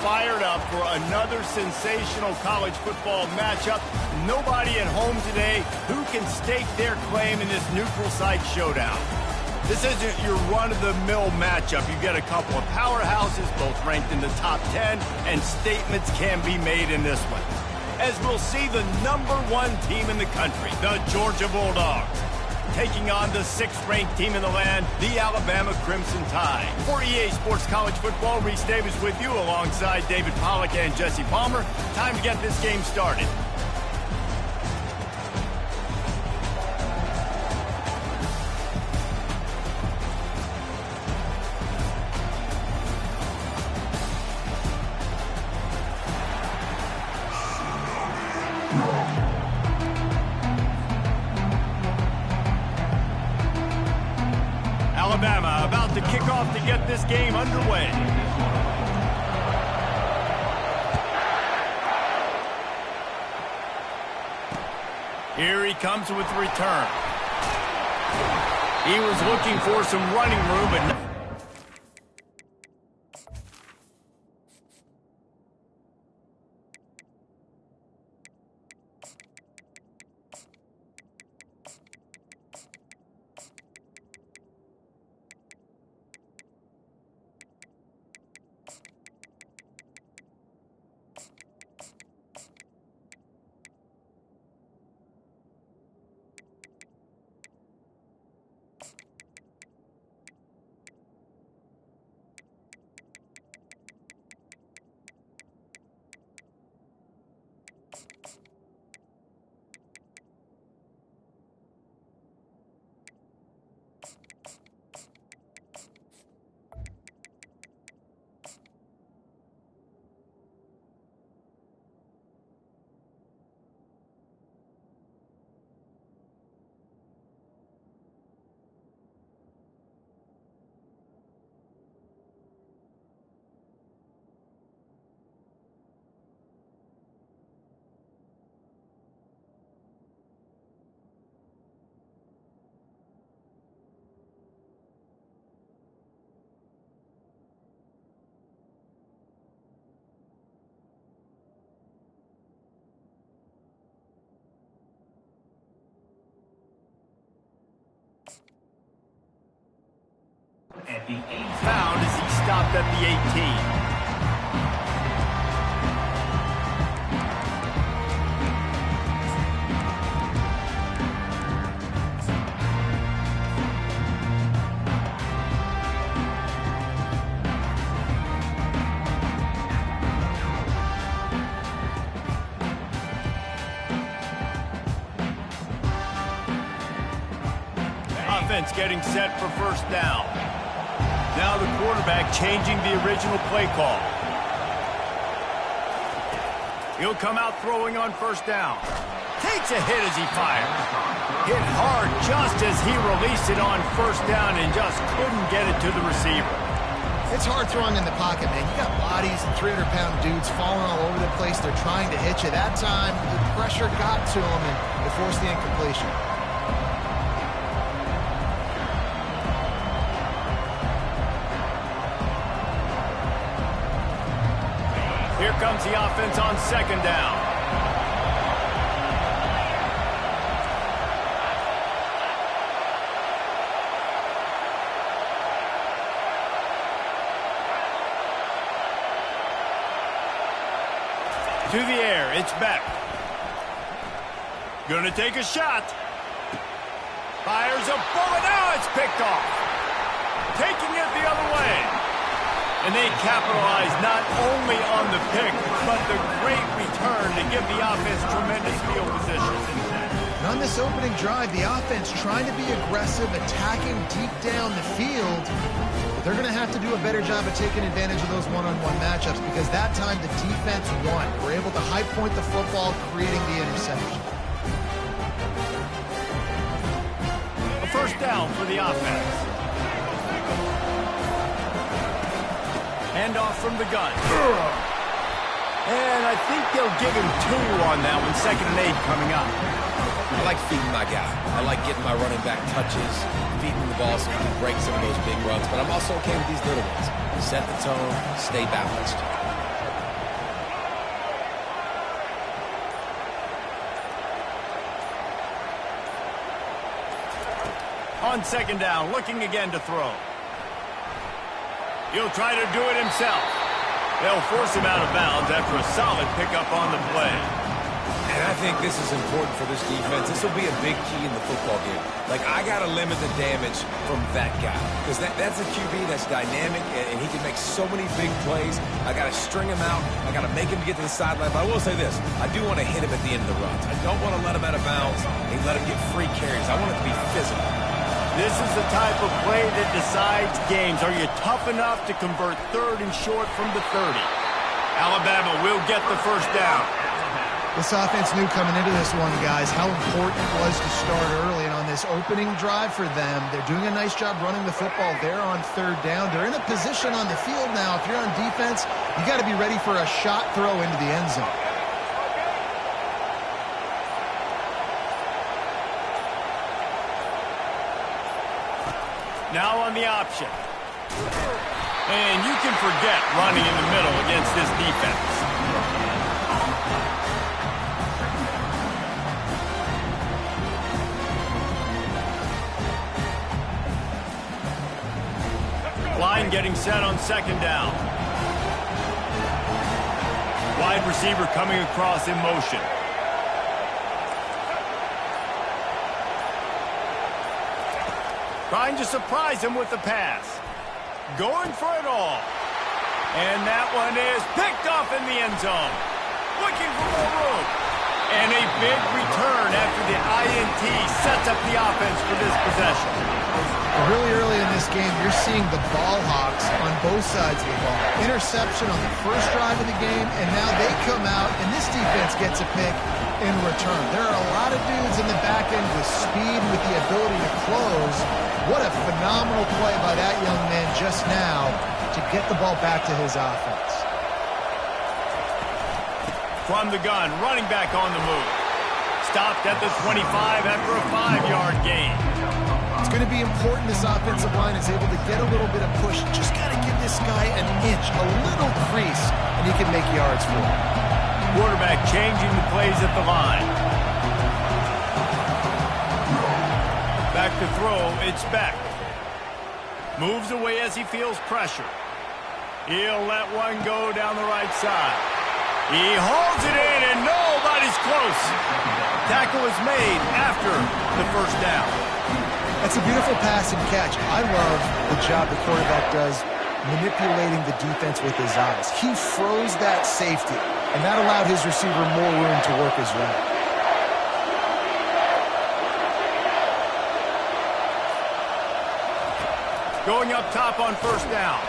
fired up for another sensational college football matchup. Nobody at home today who can stake their claim in this neutral site showdown. This isn't your run-of-the-mill matchup. You get a couple of powerhouses, both ranked in the top 10, and statements can be made in this one. As we'll see the #1 team in the country, the Georgia Bulldogs, taking on the 6th-ranked team in the land, the Alabama Crimson Tide. For EA Sports College Football, Reese Davis with you alongside David Pollack and Jesse Palmer. Time to get this game started. Alabama about to kick off to get this game underway. Here he comes with the return. He was looking for some running room, but at the 8. found as he stopped at the 18. Offense getting set for first down. Now the quarterback changing the original play call. He'll come out throwing on first down. Takes a hit as he fires. Hit hard just as he released it on first down and just couldn't get it to the receiver. It's hard throwing in the pocket, man. You got bodies and 300-pound dudes falling all over the place. They're trying to hit you. That time, the pressure got to him and it forced the incompletion. Here comes the offense on second down. To the air, it's Beck. Gonna take a shot. Fires a bullet. Now it's picked off. Taking it the other way. And they capitalize not only on the pick, but the great return to give the offense tremendous field position. And on this opening drive, the offense trying to be aggressive, attacking deep down the field. But they're going to have to do a better job of taking advantage of those one-on-one matchups because that time the defense won. We're able to high point the football, creating the interception. A first down for the offense. Handoff from the gun. And I think they'll give him 2 on that one. 2nd and 8 coming up. I like feeding my guy. I like getting my running back touches, feeding the ball so he can break some of those big runs. But I'm also okay with these little ones. Set the tone, stay balanced. On second down, looking again to throw. He'll try to do it himself. They'll force him out of bounds after a solid pickup on the play. And I think this is important for this defense. This will be a big key in the football game. Like, I got to limit the damage from that guy. Because that's a QB that's dynamic, and he can make so many big plays. I got to string him out. I got to make him get to the sideline. But I will say this. I do want to hit him at the end of the runs. I don't want to let him out of bounds and let him get free carries. I want it to be physical. This is the type of play that decides games. Are you tough enough to convert 3rd and short from the 30? Alabama will get the first down. This offense knew coming into this one, guys, how important it was to start early. And on this opening drive for them, they're doing a nice job running the football. They're on 3rd down. They're in a position on the field now. If you're on defense, you got to be ready for a shot throw into the end zone. Now on the option. And you can forget running in the middle against this defense. Line getting set on second down. Wide receiver coming across in motion. Trying to surprise him with the pass. Going for it all. And that one is picked off in the end zone. Looking for more room. And a big return after the INT sets up the offense for this possession. Really early in this game, you're seeing the ball hawks on both sides of the ball. Interception on the first drive of the game, and now they come out, and this defense gets a pick in return. There are a lot of dudes in the back end with speed, with the ability to close. What a phenomenal play by that young man just now to get the ball back to his offense. From the gun, running back on the move. Stopped at the 25 after a 5-yard gain. It's going to be important this offensive line is able to get a little bit of push. Just got to give this guy an inch, a little crease, and he can make yards for it. Quarterback changing the plays at the line. Back to throw, it's Beck. Moves away as he feels pressure. He'll let one go down the right side. He hauls it in, and nobody's close. Tackle is made after the first down. That's a beautiful pass and catch. I love the job the quarterback does manipulating the defense with his eyes. He froze that safety, and that allowed his receiver more room to work his route. Going up top on first down.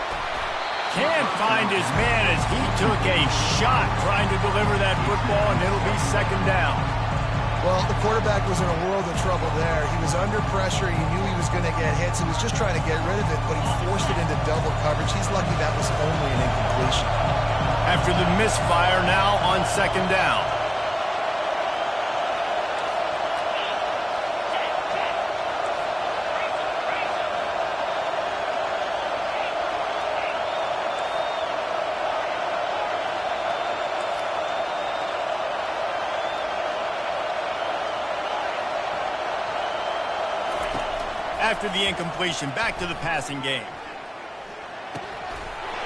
Can't find his man as he took a shot trying to deliver that football, and it'll be second down. Well, the quarterback was in a world of trouble there. He was under pressure. He knew he was going to get hits. He was just trying to get rid of it, but he forced it into double coverage. He's lucky that was only an incompletion. After the misfire, now on second down. After the incompletion, back to the passing game.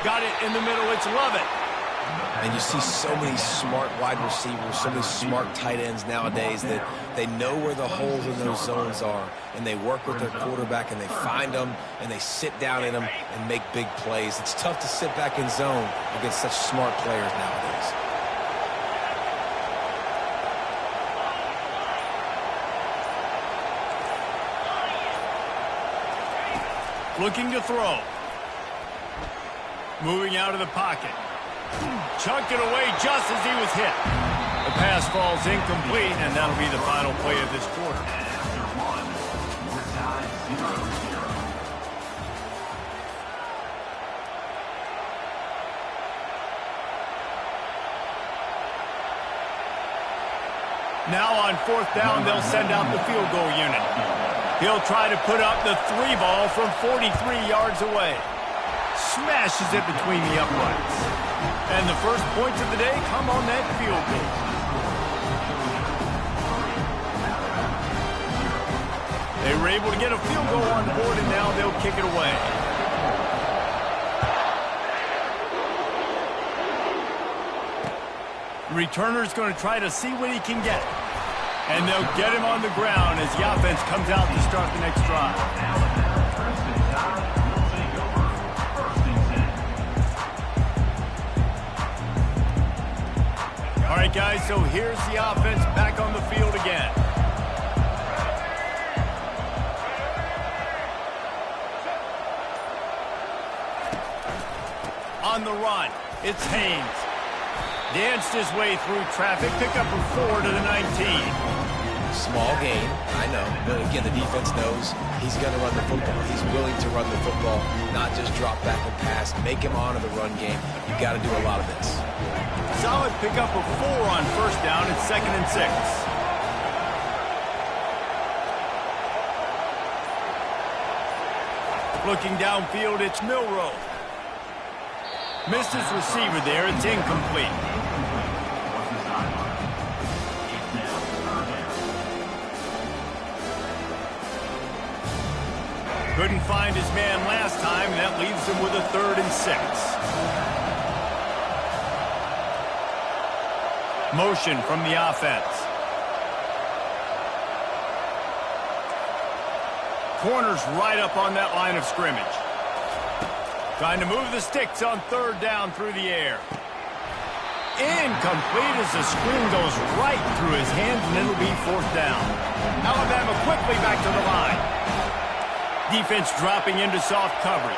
Got it in the middle, it's Lovett. And you see so many smart wide receivers, so many smart tight ends nowadays that they know where the holes in those zones are, and they work with their quarterback, and they find them, and they sit down in them and make big plays. It's tough to sit back in zone against such smart players nowadays. Looking to throw. Moving out of the pocket. Chunked it away just as he was hit. The pass falls incomplete, and that'll be the final play of this quarter. Now on fourth down, they'll send out the field goal unit. He'll try to put up the 3 ball from 43 yards away. Smashes it between the uprights. And the first points of the day come on that field goal. They were able to get a field goal on board, and now they'll kick it away. The returner's going to try to see what he can get. And they'll get him on the ground as the offense comes out to start the next drive. All right, guys, so here's the offense back on the field again. On the run, it's Haynes. Danced his way through traffic, pick up a 4 to the 19. Small gain, I know. But again, the defense knows he's going to run the football. He's willing to run the football, not just drop back and pass, make him honor the run game. You've got to do a lot of this. Solid pick up a 4 on first down. It's 2nd and 6. Looking downfield, it's Milroe. Missed his receiver there. It's incomplete. Couldn't find his man last time, and that leaves him with a 3rd and 6. Motion from the offense. Corners right up on that line of scrimmage. Trying to move the sticks on 3rd down through the air. Incomplete as the screen goes right through his hands, and it'll be 4th down. Alabama quickly back to the line. Defense dropping into soft coverage.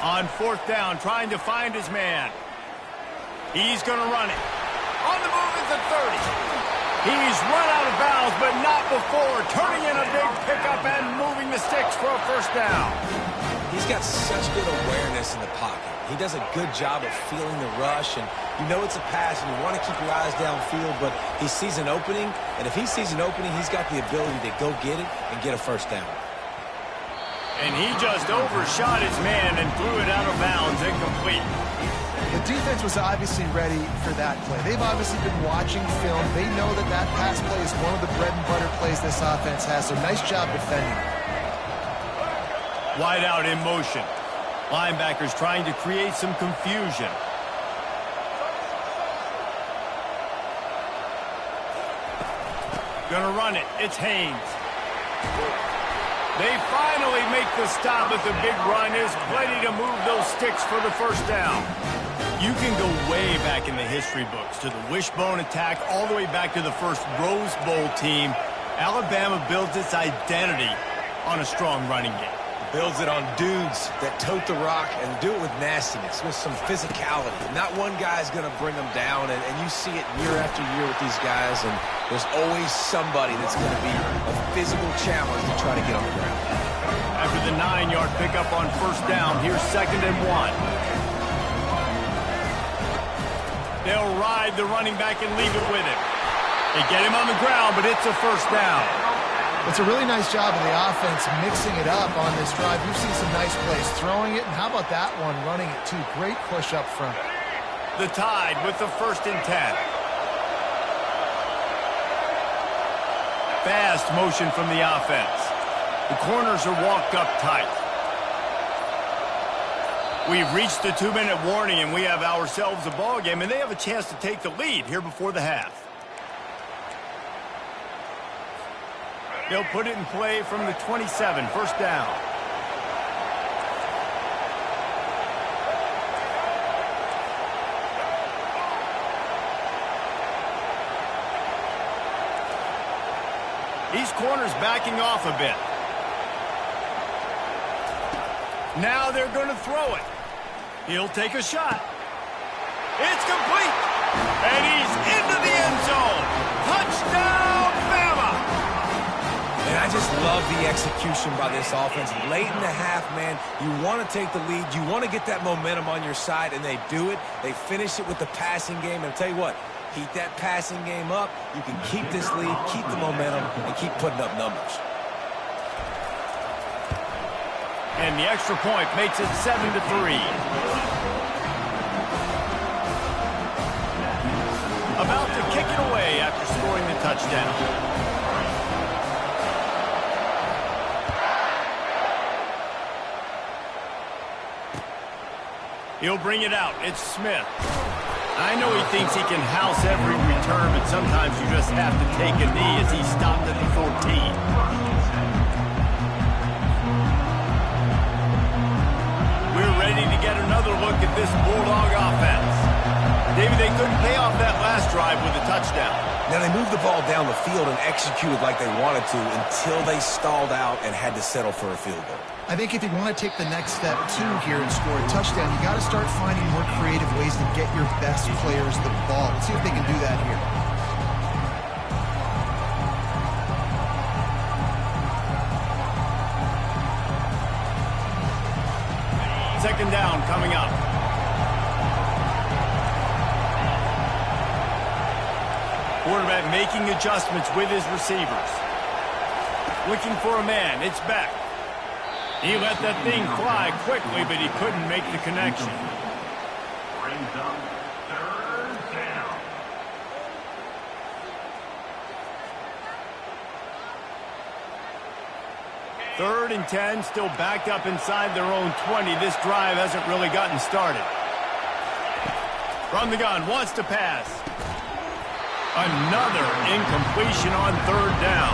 On 4th down, trying to find his man. He's going to run it. On the move at the 30. He's run out of bounds, but not before turning in a big pickup and moving the sticks for a 1st down. He's got such good awareness in the pocket. He does a good job of feeling the rush, and you know it's a pass, and you want to keep your eyes downfield, but he sees an opening, and if he sees an opening, he's got the ability to go get it and get a 1st down. And he just overshot his man and threw it out of bounds, incomplete. The defense was obviously ready for that play. They've obviously been watching film. They know that that pass play is one of the bread and butter plays this offense has, so nice job defending. Wide out in motion. Linebackers trying to create some confusion. Gonna run it. It's Haynes. They finally make the stop, but the big run is plenty to move those sticks for the 1st down. You can go way back in the history books to the wishbone attack, all the way back to the first Rose Bowl team. Alabama builds its identity on a strong running game. Builds it on dudes that tote the rock and do it with nastiness, with some physicality. Not one guy's going to bring them down, and you see it year after year with these guys, and there's always somebody that's going to be a physical challenge to try to get on the ground. After the 9-yard pickup on 1st down, here's 2nd and 1. They'll ride the running back and leave it with him. They get him on the ground, but it's a 1st down. It's a really nice job of the offense mixing it up on this drive. You've seen some nice plays throwing it, and how about that one running it too? Great push up front. The Tide with the 1st and 10. Fast motion from the offense. The corners are walked up tight. We've reached the 2-minute warning, and we have ourselves a ball game, and they have a chance to take the lead here before the half. They'll put it in play from the 27, 1st down. These corners backing off a bit. Now they're going to throw it. He'll take a shot. It's complete. And he's into the end zone. Touchdown, Bama! And I just love love the execution by this offense. Late in the half, man, you want to take the lead. You want to get that momentum on your side, and they do it. They finish it with the passing game. And I'll tell you what, keep that passing game up. You can keep this lead, keep the momentum, and keep putting up numbers. And the extra point makes it 7-3. About to kick it away after scoring the touchdown. He'll bring it out. It's Smith. I know he thinks he can house every return, but sometimes you just have to take a knee as he stopped at the 14. We're ready to get another look at this Bulldog offense. David, they couldn't pay off that last drive with a touchdown. Now, they moved the ball down the field and executed like they wanted to until they stalled out and had to settle for a field goal. I think if you want to take the next step, too, here and score a touchdown, you got to start finding more creative ways to get your best players the ball. Let's see if they can do that here. Second down coming up. Quarterback making adjustments with his receivers. Looking for a man. It's Beck. He let that thing fly quickly, but he couldn't make the connection. Brings up third down. Third and 10, still backed up inside their own 20. This drive hasn't really gotten started. From the gun, wants to pass. Another incompletion on third down.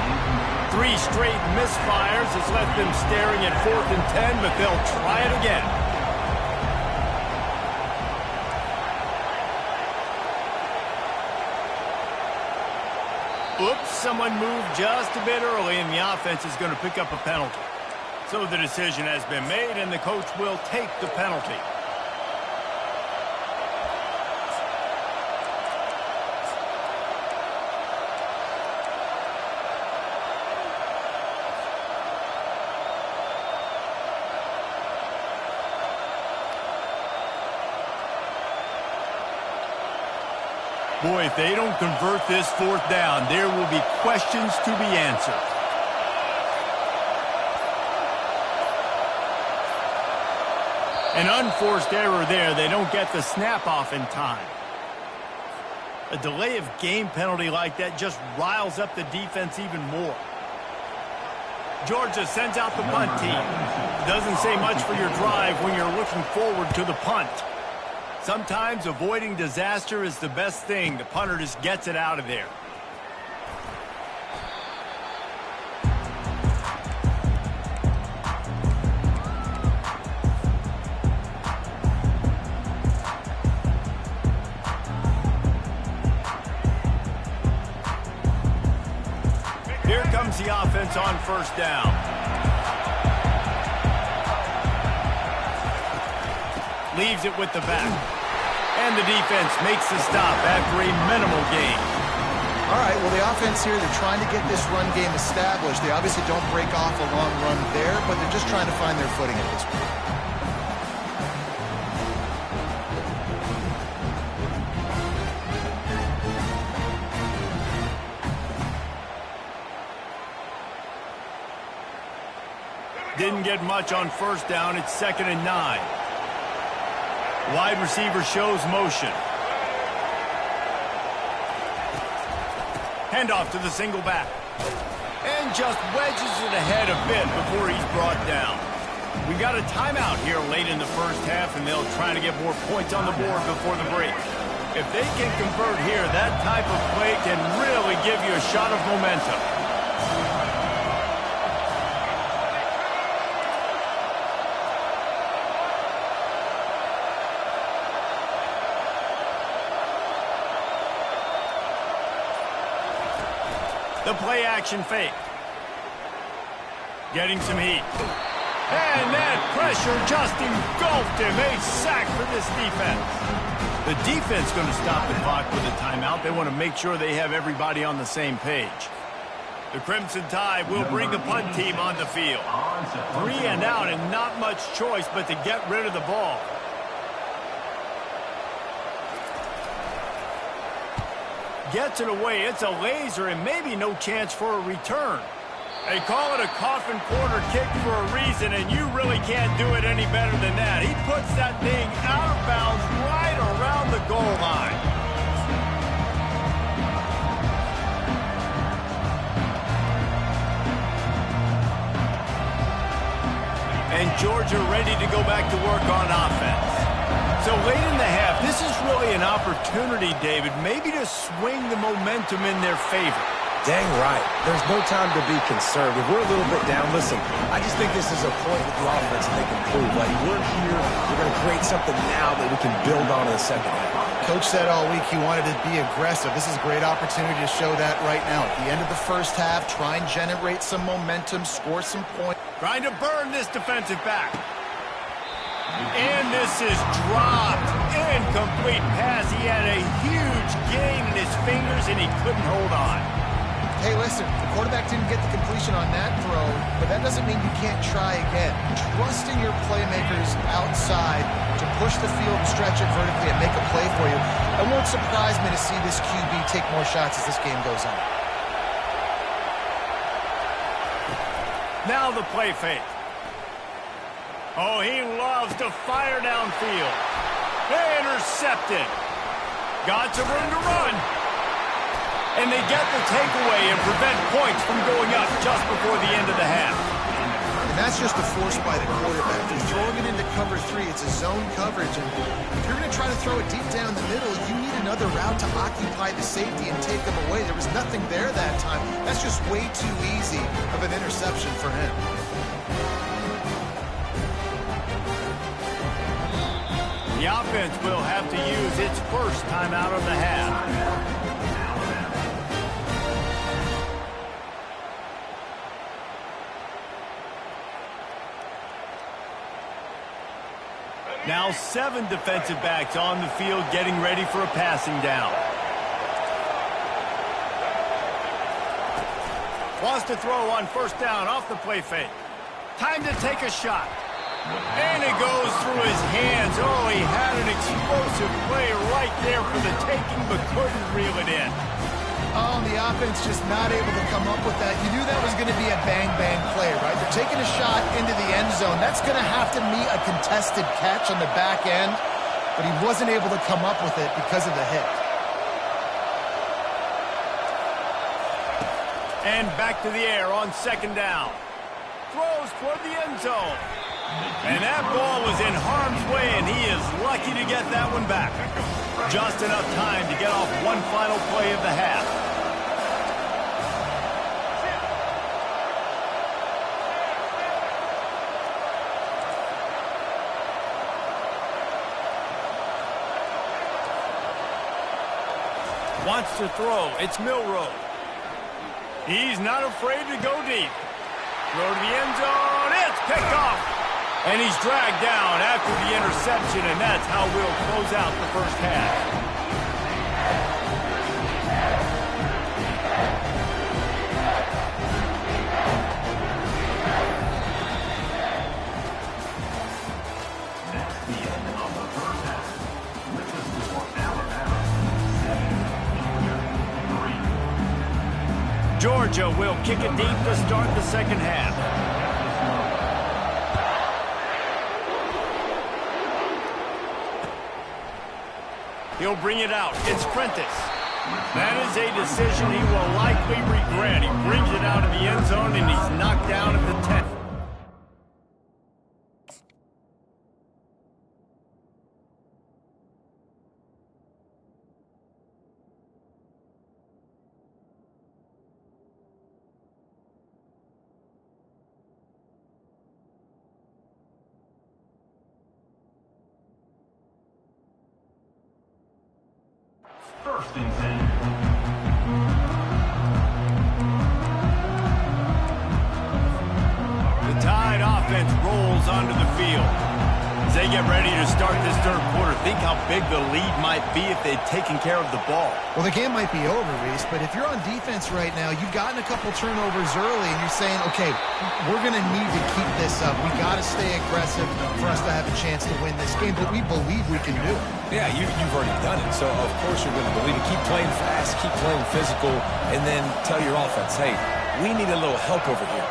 3 straight misfires has left them staring at 4th and 10, but they'll try it again. Oops, someone moved just a bit early, and the offense is going to pick up a penalty. So the decision has been made, and the coach will take the penalty. Boy, if they don't convert this 4th down, there will be questions to be answered. An unforced error there. They don't get the snap off in time. A delay of game penalty like that just riles up the defense even more. Georgia sends out the punt team. Doesn't say much for your drive when you're looking forward to the punt. Sometimes avoiding disaster is the best thing. The punter just gets it out of there. Here comes the offense on 1st down. Leaves it with the back. And the defense makes the stop after a minimal gain. All right, well, the offense here, they're trying to get this run game established. They obviously don't break off a long run there, but they're just trying to find their footing at this point. Didn't get much on 1st down. It's 2nd and 9. Wide receiver shows motion. Handoff to the single back. And just wedges it ahead a bit before he's brought down. We got a timeout here late in the 1st half, and they'll try to get more points on the board before the break. If they can convert here, that type of play can really give you a shot of momentum. The play action fake. Getting some heat. And that pressure just engulfed him. A sack for this defense. The defense going to stop the clock with a timeout. They want to make sure they have everybody on the same page. The Crimson Tide will bring the punt team on the field. 3 and out and not much choice but to get rid of the ball. Gets it away. It's a laser and maybe no chance for a return. They call it a coffin corner kick for a reason, and you really can't do it any better than that. He puts that thing out of bounds right around the goal line. And Georgia ready to go back to work on offense. So late in the half, this is really an opportunity, David, maybe to swing the momentum in their favor. Dang right. There's no time to be concerned. If we're a little bit down, listen, I just think this is a point with the offense that they can prove. Like, we're here, we're going to create something now that we can build on in the second half. Coach said all week he wanted to be aggressive. This is a great opportunity to show that right now. At the end of the first half, try and generate some momentum, score some points. Trying to burn this defensive back. And this is dropped. Incomplete pass. He had a huge gain in his fingers, and he couldn't hold on. Hey, listen, the quarterback didn't get the completion on that throw, but that doesn't mean you can't try again. Trusting your playmakers outside to push the field and stretch it vertically and make a play for you. It won't surprise me to see this QB take more shots as this game goes on. Now the play fake. Oh, he loves to fire downfield. Intercepted. Got some room to run. And they get the takeaway and prevent points from going up just before the end of the half. And that's just a force by the quarterback. You're throwing it into cover 3. It's a zone coverage. And if you're going to try to throw it deep down the middle, you need another route to occupy the safety and take them away. There was nothing there that time. That's just way too easy of an interception for him. The offense will have to use its first timeout of the half. Now 7 defensive backs on the field getting ready for a passing down. Wants to throw on first down off the play fake. Time to take a shot. And it goes through his hands. Oh, he had an explosive play right there for the taking, but couldn't reel it in. Oh, the offense just not able to come up with that. You knew that was going to be a bang-bang play, right? They're taking a shot into the end zone. That's going to have to meet a contested catch on the back end, but he wasn't able to come up with it because of the hit. And back to the air on second down. Throws toward the end zone. And that ball was in harm's way, and he is lucky to get that one back. Just enough time to get off one final play of the half. Wants to throw. It's Milroe. He's not afraid to go deep. Throw to the end zone. It's picked off. And he's dragged down after the interception, and that's how we'll close out the first half. That's the end of the first half. With the score, Alabama 7, Georgia will kick it deep to start the second half. He'll bring it out. It's Prentice. That is a decision he will likely regret. He brings it out of the end zone, and he's knocked down at the 10. First and 10. The Tide offense rolls onto the field. As they get ready to start this third quarter, think how big the lead might be if they'd taken care of the ball. Well, the game might be over, Reese, but if you're on defense right now, you've gotten a couple turnovers early, and you're saying, okay, we're going to need to keep this up. We got to stay aggressive for us to have a chance to win this game, but we believe we can do it. Yeah, you've already done it, so of course you're going to believe it. Keep playing fast, keep playing physical, and then tell your offense, hey, we need a little help over here.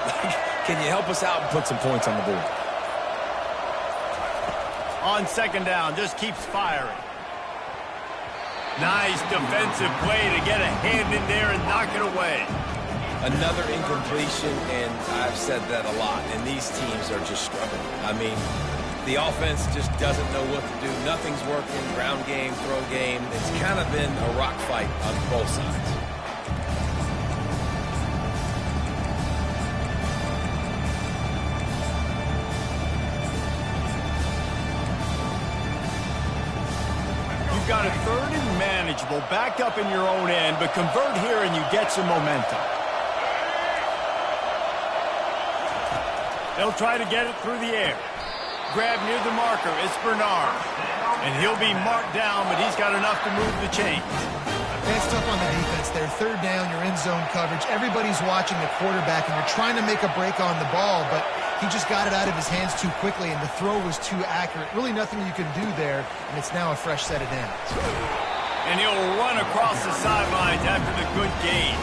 Can you help us out and put some points on the board? On second down, just keeps firing. Nice defensive play to get a hand in there and knock it away. Another incompletion, and I've said that a lot, and these teams are just struggling. I mean, the offense just doesn't know what to do. Nothing's working, ground game, throw game. It's kind of been a rock fight on both sides. Got a third and manageable, backed up in your own end, but convert here and you get some momentum. They'll try to get it through the air. Grab near the marker, it's Bernard. And he'll be marked down, but he's got enough to move the chains. It's tough on the defense there. Third down, you're in zone coverage. Everybody's watching the quarterback, and you're trying to make a break on the ball, but he just got it out of his hands too quickly, and the throw was too accurate. Really nothing you can do there, and it's now a fresh set of downs. And he'll run across the sidelines after the good gain.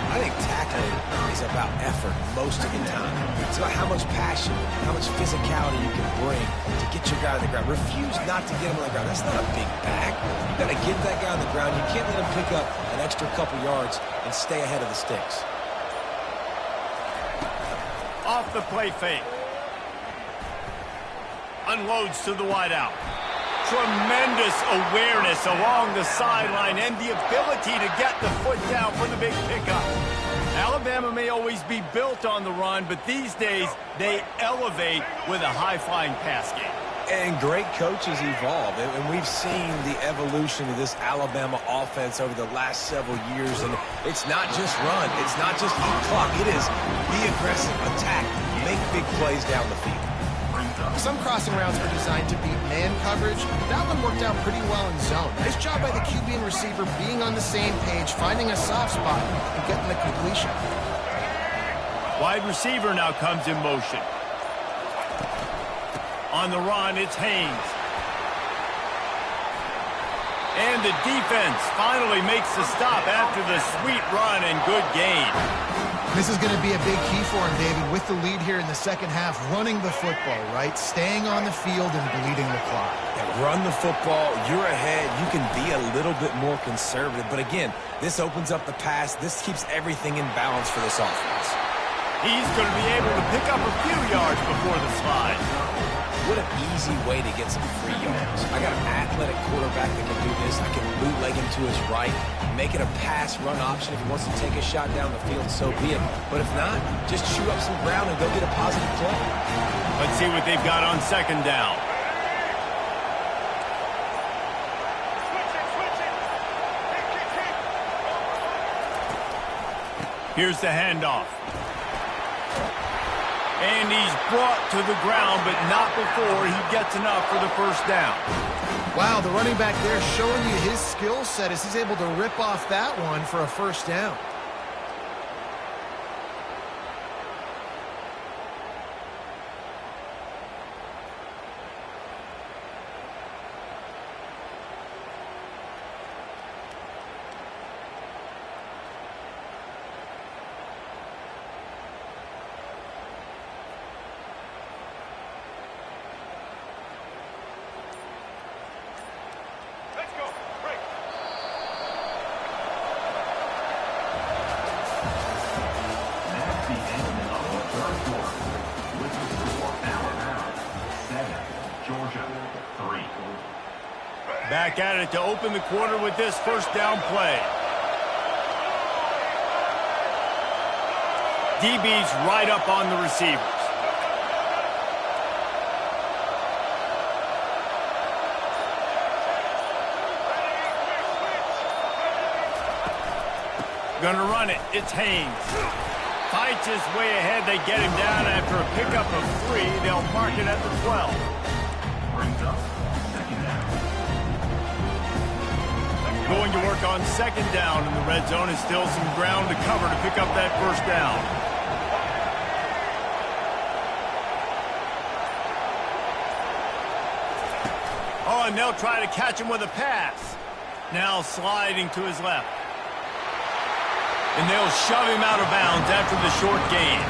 I think tackling is about effort most of the time. It's about how much passion, how much physicality you can bring to get your guy on the ground. Refuse not to get him on the ground. That's not a big back. You got to get that guy on the ground. You can't let him pick up an extra couple yards and stay ahead of the sticks. Off the play fake. Unloads to the wideout. Tremendous awareness along the sideline and the ability to get the foot down for the big pickup. Alabama may always be built on the run, but these days they elevate with a high-flying pass game. And great coaches evolve, and we've seen the evolution of this Alabama offense over the last several years, and it's not just run, it's not just eat clock, it is be aggressive, attack, make big plays down the field. Some crossing routes are designed to beat man coverage. That one worked out pretty well in zone. Nice job by the QB and receiver being on the same page, finding a soft spot, and getting the completion. Wide receiver now comes in motion. On the run, it's Haynes. And the defense finally makes the stop after the sweet run and good gain. This is going to be a big key for him, David, with the lead here in the second half, running the football, right? Staying on the field and bleeding the clock. Yeah, run the football, you're ahead, you can be a little bit more conservative. But again, this opens up the pass. This keeps everything in balance for this offense. He's going to be able to pick up a few yards before the slide. What an easy way to get some free yards. I got an athletic quarterback that can do this. I can bootleg him to his right, make it a pass-run option. If he wants to take a shot down the field, so be it. But if not, just chew up some ground and go get a positive play. Let's see what they've got on second down. Here's the handoff. And he's brought to the ground, but not before he gets enough for the first down. Wow, the running back there showing you his skill set as he's able to rip off that one for a first down. Back at it to open the quarter with this first down play. DB's right up on the receivers. Gonna run it. It's Haynes. Fights his way ahead. They get him down after a pickup of 3. They'll mark it at the 12. Going to work on second down in the red zone, and still some ground to cover to pick up that first down. Oh, and they'll try to catch him with a pass. Now sliding to his left. And they'll shove him out of bounds after the short gain.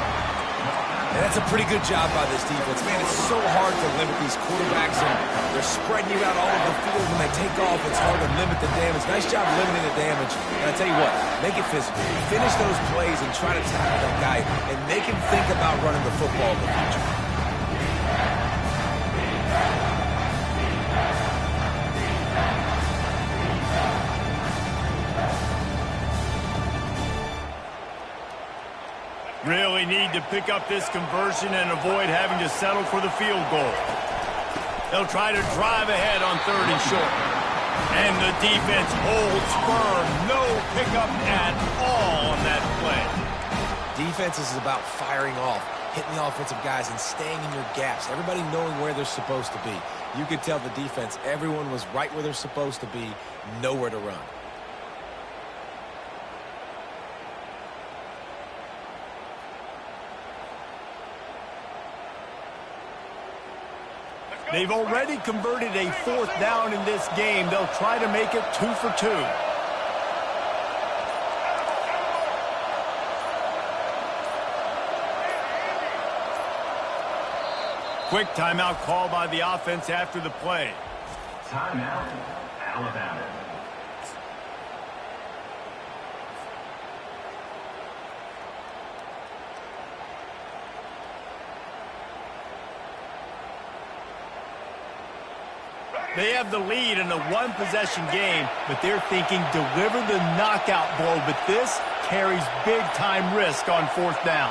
And that's a pretty good job by this defense. Man, it's so hard to limit these quarterbacks, and they're spreading you out all over the field. When they take off, it's hard to limit the damage. Nice job limiting the damage. And I tell you what, make it physical. Finish those plays and try to tackle that guy and make him think about running the football in the future. Really need to pick up this conversion and avoid having to settle for the field goal. They'll try to drive ahead on third and short. And the defense holds firm. No pickup at all on that play. Defense is about firing off, hitting the offensive guys, and staying in your gaps. Everybody knowing where they're supposed to be. You could tell the defense, everyone was right where they're supposed to be, nowhere to run. They've already converted a fourth down in this game. They'll try to make it 2 for 2. Quick timeout call by the offense after the play. Timeout, Alabama. They have the lead in a one-possession game, but they're thinking deliver the knockout blow, but this carries big-time risk on fourth down.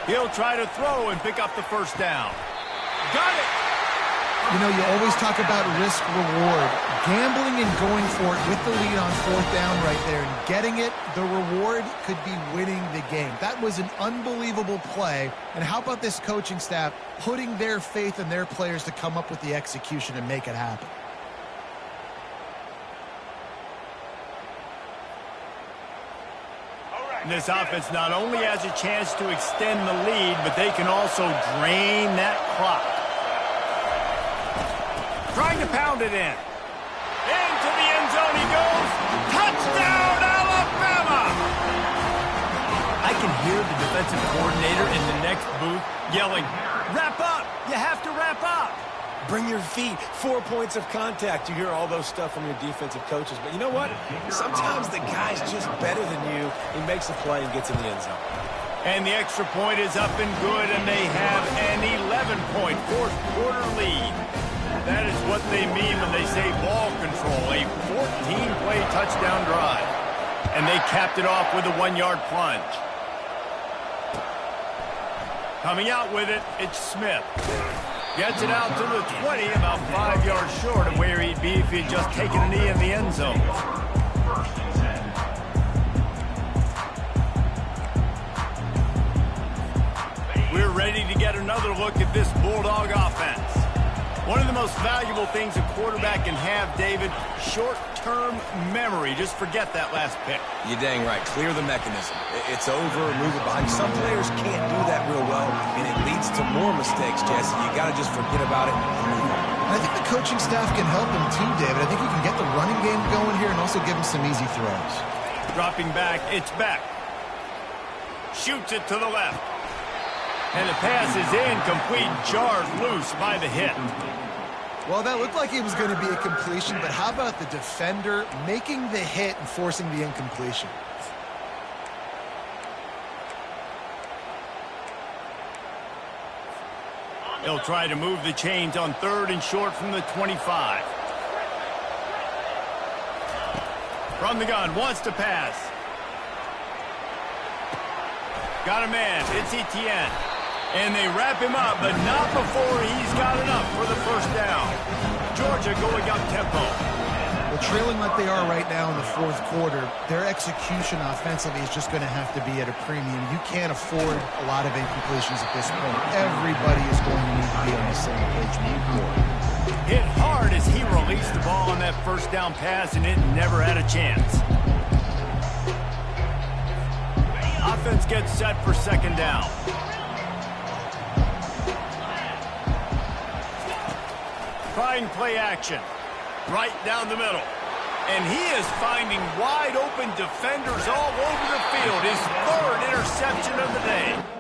He'll try to throw and pick up the first down. Got it! You know, you always talk about risk-reward. Gambling and going for it with the lead on fourth down right there and getting it, the reward could be winning the game. That was an unbelievable play. And how about this coaching staff putting their faith in their players to come up with the execution and make it happen? This offense not only has a chance to extend the lead, but they can also drain that clock. Trying to pound it in. Into the end zone he goes. Touchdown, Alabama! I can hear the defensive coordinator in the next booth yelling, wrap up! You have to wrap up! Bring your feet, 4 points of contact. You hear all those stuff from your defensive coaches. But you know what? Sometimes the guy's just better than you. He makes a play and gets in the end zone. And the extra point is up and good, and they have an 11-point fourth quarter lead. That is what they mean when they say ball control, a 14-play touchdown drive. And they capped it off with a 1-yard plunge. Coming out with it, it's Smith. Gets it out to the 20, about 5 yards short of where he'd be if he had just taken a knee in the end zone. We're ready to get another look at this Bulldog offense. One of the most valuable things a quarterback can have, David, short-term memory. Just forget that last pick. You're dang right. Clear the mechanism. It's over, move it behind. Some players can't do that real well, and it leads to more mistakes, Jesse. You got to just forget about it and move on. I think the coaching staff can help him too, David. I think he can get the running game going here and also give him some easy throws. Dropping back, it's back. Shoots it to the left. And the pass is incomplete, jarred loose by the hit. Well, that looked like it was going to be a completion, but how about the defender making the hit and forcing the incompletion? They'll try to move the chains on third and short from the 25. From the gun, wants to pass. Got a man, it's Etienne. And they wrap him up, but not before he's got enough for the first down. Georgia going up tempo. Well, trailing like they are right now in the fourth quarter, their execution offensively is just going to have to be at a premium. You can't afford a lot of incompletions at this point. Everybody is going to need to be on the same page moving forward. Hit hard as he released the ball on that first down pass, and it never had a chance. Offense gets set for second down. Trying play action. Right down the middle. And he is finding wide open defenders all over the field. His third interception of the day.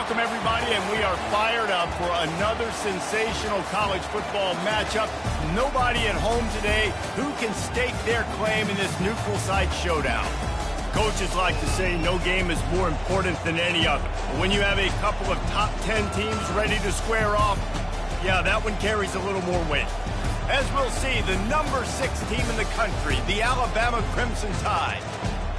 Welcome, everybody, and we are fired up for another sensational college football matchup. Nobody at home today who can stake their claim in this neutral site showdown. Coaches like to say no game is more important than any other. But when you have a couple of top 10 teams ready to square off, yeah, that one carries a little more weight. As we'll see, the number 6 team in the country, the Alabama Crimson Tide,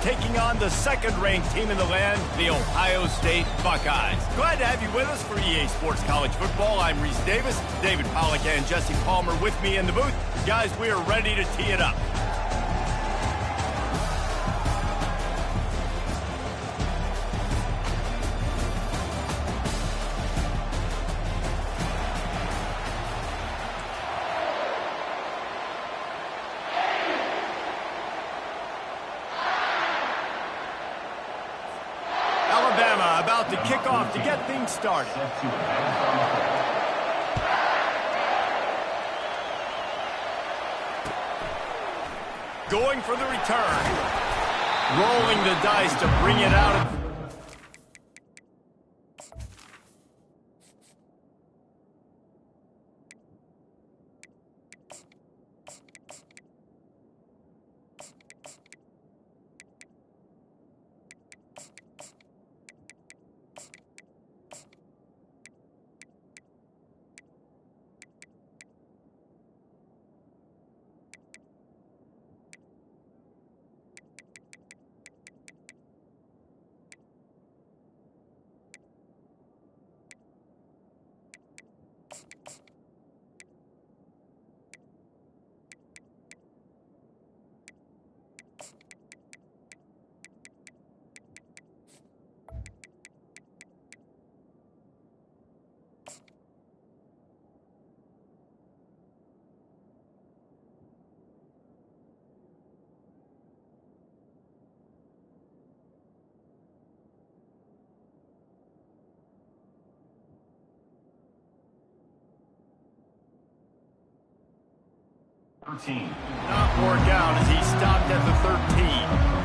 taking on the second-ranked team in the land, the Ohio State Buckeyes. Glad to have you with us for EA Sports College Football. I'm Reese Davis, David Pollack and Jesse Palmer with me in the booth. Guys, we are ready to tee it up. About to kick off to get things started. Going for the return. Rolling the dice to bring it out. Not work out as he stopped at the 13.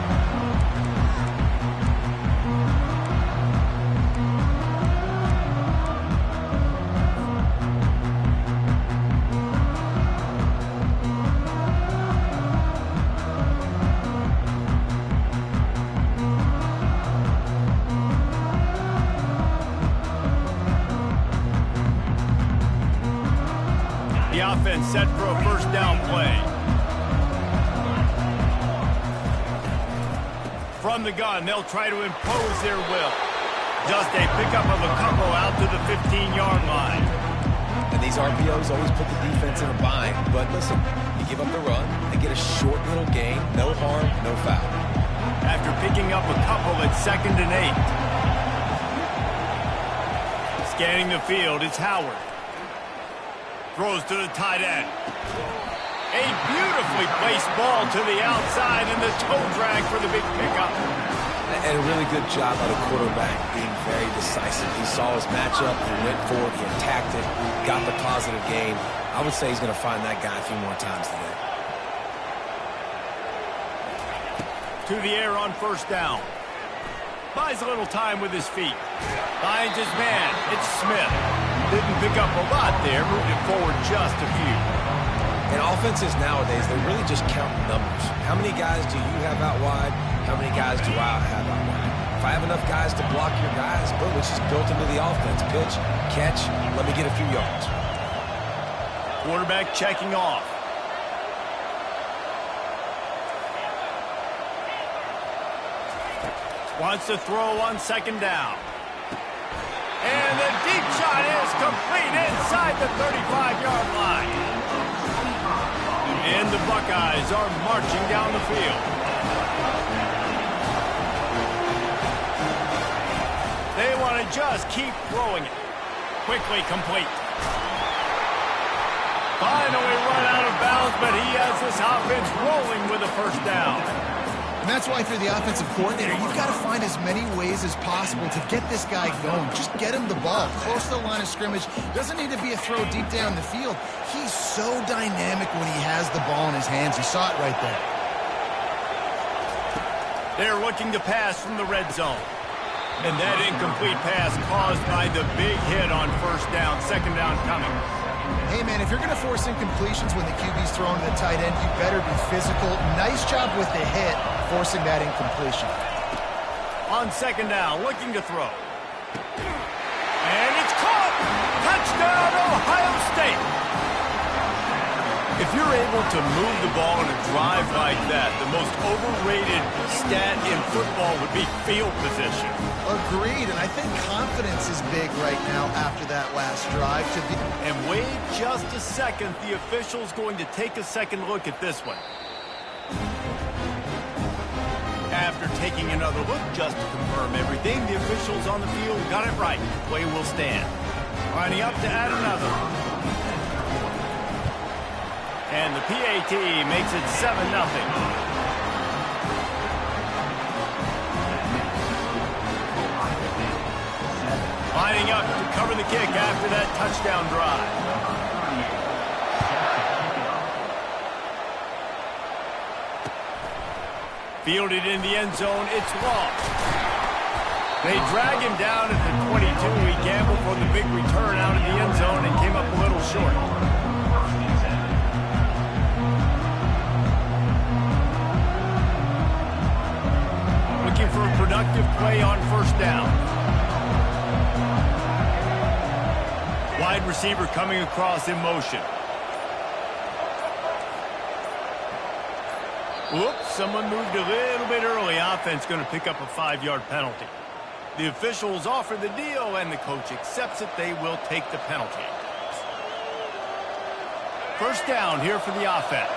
Offense set for a first down play. From the gun, they'll try to impose their will. Just a pickup of a couple out to the 15-yard line. And these RPOs always put the defense in a bind. But listen, you give up the run, they get a short little gain, no harm, no foul. After picking up a couple at 2nd and 8. Scanning the field, it's Howard. Throws to the tight end. A beautifully placed ball to the outside and the toe drag for the big pickup. And a really good job by the quarterback being very decisive. He saw his matchup, he went for it, he attacked it, got the positive gain. I would say he's going to find that guy a few more times today. To the air on first down. Buys a little time with his feet. Finds his man. It's Smith. Didn't pick up a lot there. Moved it forward just a few. And offenses nowadays, they really just count numbers. How many guys do you have out wide? How many guys do I have out wide? If I have enough guys to block your guys, boom, it's just built into the offense. Pitch, catch, let me get a few yards. Quarterback checking off. Wants to throw on 2nd down. And the deep shot is complete inside the 35-yard line. And the Buckeyes are marching down the field. They want to just keep throwing it. Quickly complete. Finally run out of bounds, but he has this offense rolling with a first down. And that's why, if you're the offensive coordinator, you've got to find as many ways as possible to get this guy going. Just get him the ball close to the line of scrimmage. Doesn't need to be a throw deep down the field. He's so dynamic when he has the ball in his hands. You saw it right there. They're looking to pass from the red zone. And that incomplete pass caused by the big hit on first down. Second down coming. Hey, man, if you're going to force incompletions when the QB's throwing to the tight end, you better be physical. Nice job with the hit, forcing that incompletion. On second down, looking to throw. And it's caught! Touchdown, Ohio State! If you're able to move the ball in a drive like that, the most overrated stat in football would be field position. Agreed, and I think confidence is big right now after that last drive. And wait just a second, the official's going to take a second look at this one. After taking another look just to confirm everything, the officials on the field got it right. Play will stand. Lining up to add another. And the PAT makes it 7-0. Lining up to cover the kick after that touchdown drive. Fielded in the end zone, it's lost. They drag him down at the 22. He gambled for the big return out of the end zone and came up a little short. Looking for a productive play on first down. Wide receiver coming across in motion. Whoops, someone moved a little bit early. Offense going to pick up a 5-yard penalty. The officials offer the deal, and the coach accepts it. They will take the penalty. First down here for the offense.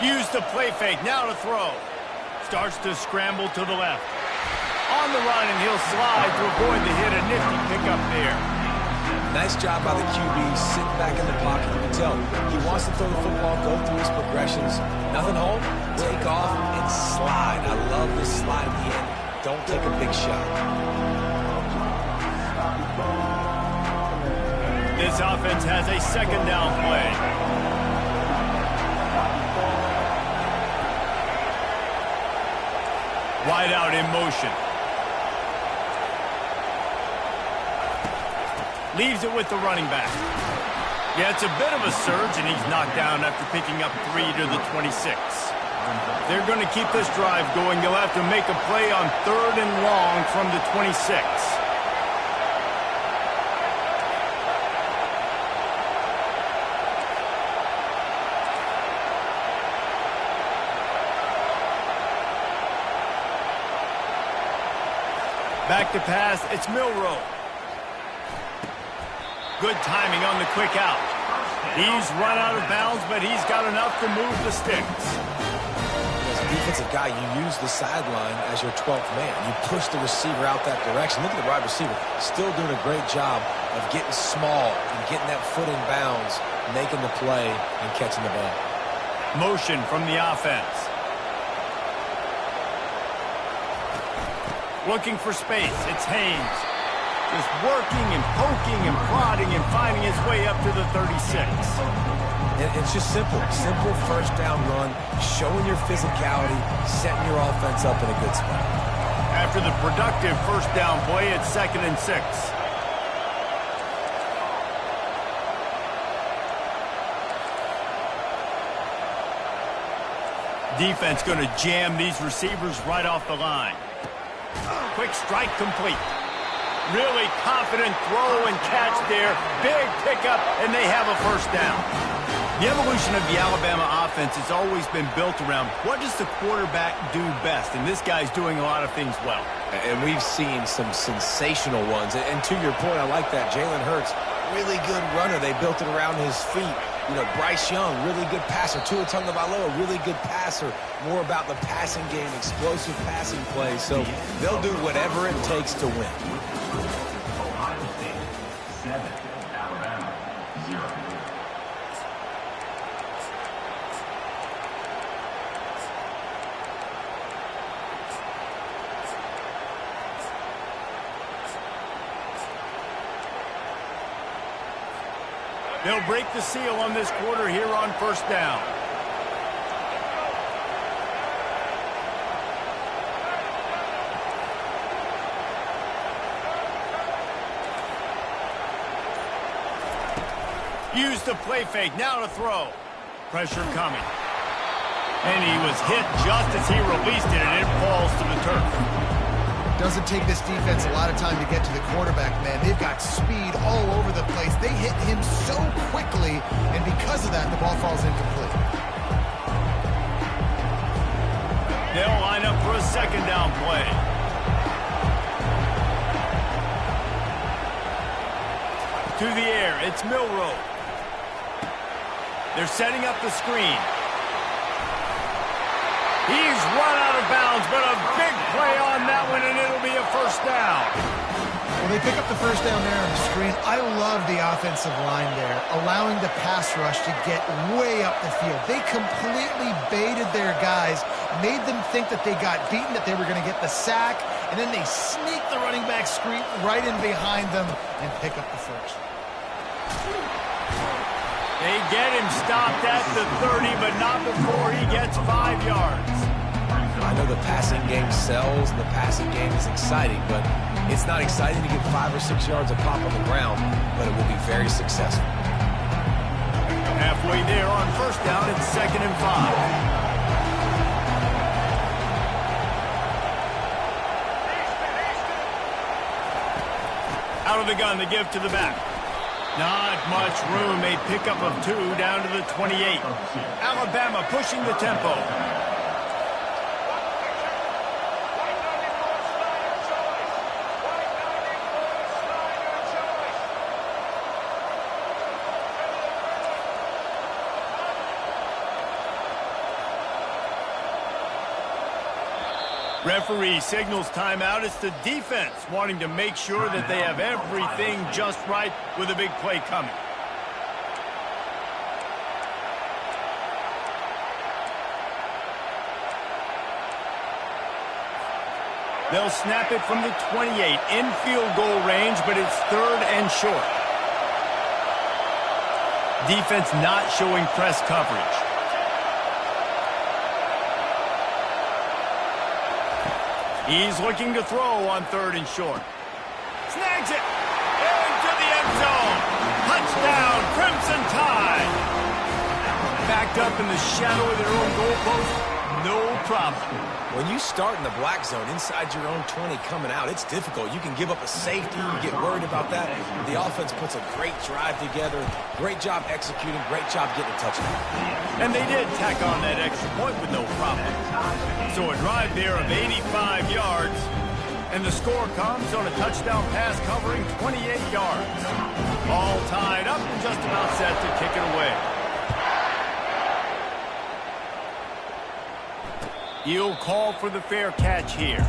Use the play fake, now to throw. Starts to scramble to the left. On the run, and he'll slide to avoid the hit. A nifty pickup there. Nice job by the QB, sitting back in the pocket. You can tell he wants to throw the football, go through his progressions. Nothing home, take off, and slide. I love this slide at the end. Don't take a big shot. This offense has a second down play. Wide out in motion. Leaves it with the running back. Yeah, it's a bit of a surge, and he's knocked down after picking up 3 to the 26. They're going to keep this drive going. They'll have to make a play on 3rd and long from the 26. Back to pass, it's Milroe. Good timing on the quick out. He's run out of bounds, but he's got enough to move the sticks. As a defensive guy, you use the sideline as your 12th man. You push the receiver out that direction. Look at the wide receiver. Still doing a great job of getting small and getting that foot in bounds, making the play and catching the ball. Motion from the offense. Looking for space, it's Haynes. Just working and poking and prodding and finding his way up to the 36. It's just simple. Simple first down run, showing your physicality, setting your offense up in a good spot. After the productive first down play, it's 2nd and 6. Defense going to jam these receivers right off the line. Quick strike complete. Really confident throw and catch there. Big pickup, and they have a first down. The evolution of the Alabama offense has always been built around what does the quarterback do best, and this guy's doing a lot of things well. And we've seen some sensational ones. And to your point, I like that. Jalen Hurts, really good runner. They built it around his feet. You know, Bryce Young, really good passer. Tua Tagovailoa, really good passer. More about the passing game, explosive passing plays. So they'll do whatever it takes to win. Ohio State 7, Alabama 0. They'll break the seal on this quarter here on first down. Used the play fake, now to throw. Pressure coming. And he was hit just as he released it, and it falls to the turf. Doesn't take this defense a lot of time to get to the quarterback, man. They've got speed all over the place. They hit him so quickly, and because of that, the ball falls incomplete. They'll line up for a second down play. To the air, it's Milrow. They're setting up the screen. He's run out of bounds, but a big play on that one, and it'll be a first down. Well, they pick up the first down there on the screen. I love the offensive line there, allowing the pass rush to get way up the field. They completely baited their guys, made them think that they got beaten, that they were going to get the sack, and then they sneak the running back screen right in behind them and pick up the first. They get him stopped at the 30, but not before he gets 5 yards. I know the passing game sells, and the passing game is exciting, but it's not exciting to get 5 or 6 yards a pop on the ground, but it will be very successful. Halfway there on first down, it's 2nd and 5. Out of the gun, the give to the back. Not much room. A pickup of 2 down to the 28. Alabama pushing the tempo. Referee signals timeout. It's the defense wanting to make sure that they have everything just right with a big play coming. They'll snap it from the 28 in field goal range, but it's 3rd and short. Defense not showing press coverage. He's looking to throw on 3rd and short. Snags it. Into the end zone. Touchdown, Crimson Tide. Backed up in the shadow of their own goalpost. No problem. When you start in the black zone inside your own 20 coming out, it's difficult. You can give up a safety. You get worried about that. The offense puts a great drive together. Great job executing. Great job getting a touchdown. And they did tack on that extra point with no problem. So a drive there of 85 yards. And the score comes on a touchdown pass covering 28 yards. All tied up and just about set to kick it away. He'll call for the fair catch here.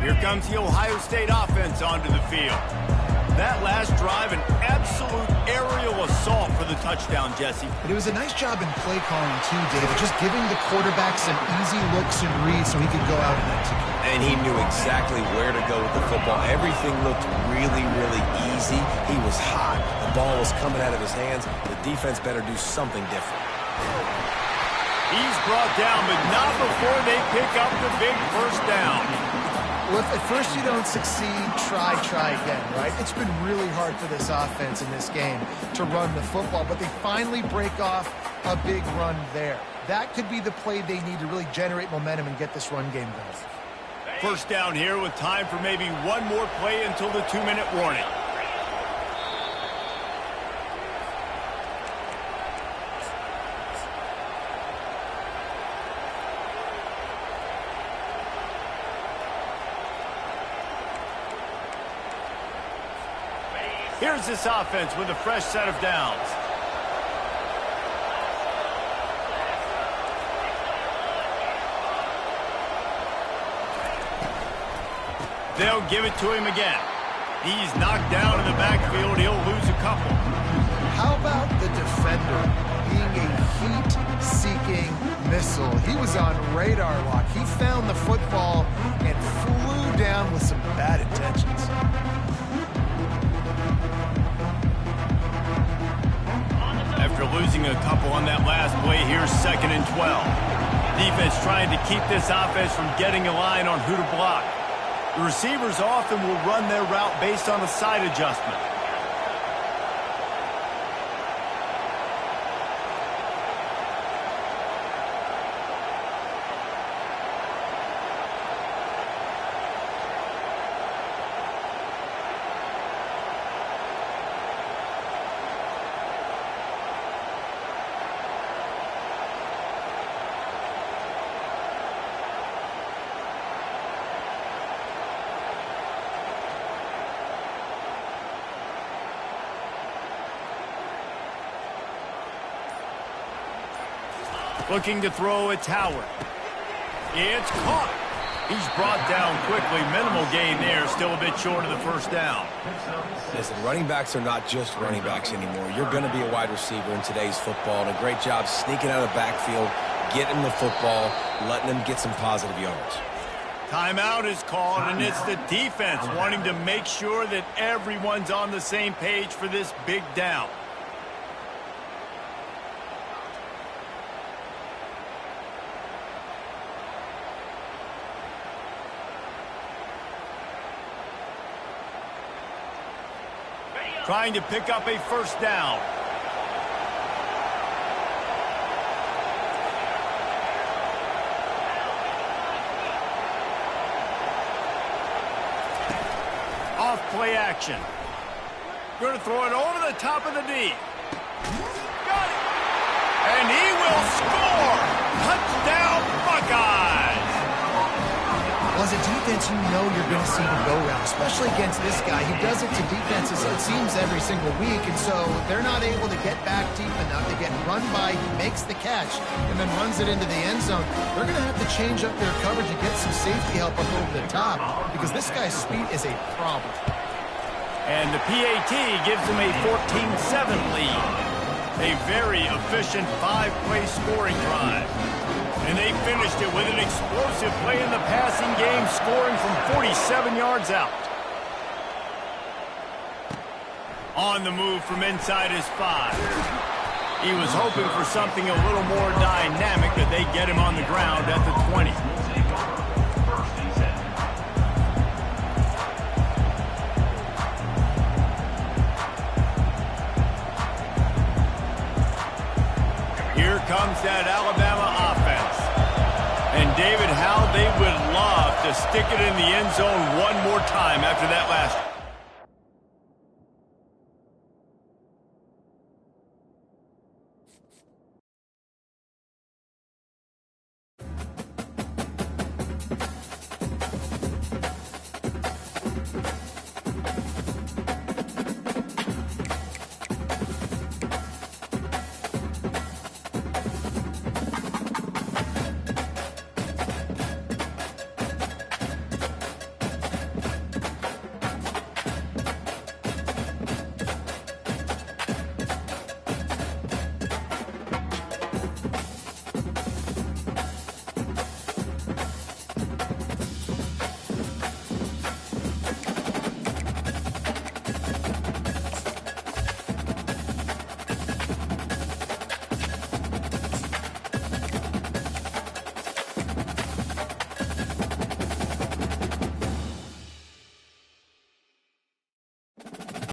Here comes the Ohio State offense onto the field. That last drive, an absolute aerial assault for the touchdown, Jesse. But it was a nice job in play calling, too, David. Just giving the quarterback some easy looks and reads so he could go out and execute. And he knew exactly where to go with the football. Everything looked really, really easy. He was hot. The ball was coming out of his hands. The defense better do something different. He's brought down, but not before they pick up the big first down. Well, if at first you don't succeed, try again, right? It's been really hard for this offense in this game to run the football, but they finally break off a big run there. That could be the play they need to really generate momentum and get this run game going. First down here with time for maybe one more play until the 2-minute warning. Here's this offense with a fresh set of downs. They'll give it to him again. He's knocked down in the backfield. He'll lose a couple. How about the defender being a heat-seeking missile? He was on radar lock. He found the football and flew down with some bad intentions. After losing a couple on that last play, here's 2nd and 12. Defense trying to keep this offense from getting a line on who to block. The receivers often will run their route based on a side adjustment. Looking to throw, it's Howard. It's caught. He's brought down quickly. Minimal gain there. Still a bit short of the first down. Listen, running backs are not just running backs anymore. You're going to be a wide receiver in today's football, and a great job sneaking out of the backfield, getting the football, letting them get some positive yards. Timeout is called, and it's the defense wanting to make sure that everyone's on the same page for this big down. Trying to pick up a first down. Off play action. Going to throw it over the top of the D. Got it. And he will score. Touchdown Buckeyes. Well, as a defense, you know you're going to see the go-round, especially against this guy. He does it to defenses, it seems, every single week, and so they're not able to get back deep enough. They get run by, he makes the catch, and then runs it into the end zone. They're going to have to change up their coverage and get some safety help up over the top, because this guy's speed is a problem. And the PAT gives them a 14-7 lead. A very efficient 5-play scoring drive. And they finished it with an explosive play in the passing game, scoring from 47 yards out. On the move from inside his 5. He was hoping for something a little more dynamic, but they get him on the ground at the 20. Here comes that Alabama offense. And David, how they would love to stick it in the end zone one more time after that last